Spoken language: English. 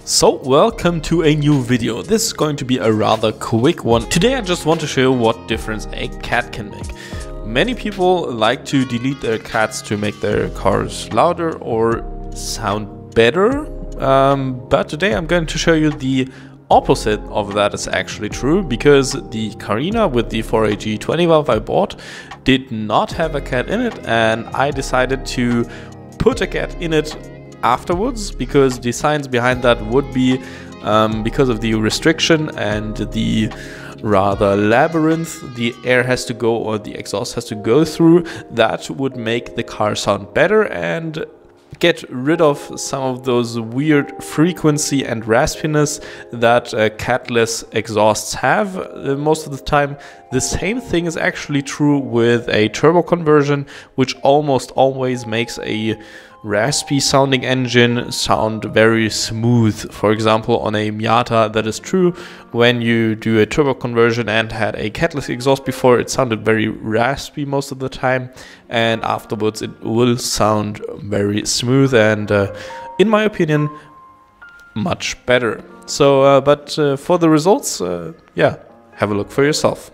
So welcome to a new video. This is going to be a rather quick one. Today I just want to show you what difference a cat can make. Many people like to delete their cats to make their cars louder or sound better. But today I'm going to show you the opposite of that is actually true, because the Carina with the 4AG 20 valve I bought did not have a cat in it, and I decided to put a cat in it afterwards, because the science behind that would be because of the restriction and the rather labyrinth the air has to go, or the exhaust has to go through, that would make the car sound better and get rid of some of those weird frequency and raspiness that catless exhausts have most of the time. The same thing is actually true with a turbo conversion, which almost always makes a raspy sounding engine sound very smooth. For example, on a Miata, that is true. When you do a turbo conversion and had a catless exhaust before, it sounded very raspy most of the time, and afterwards it will sound very smooth and in my opinion much better. So but for the results, yeah, have a look for yourself.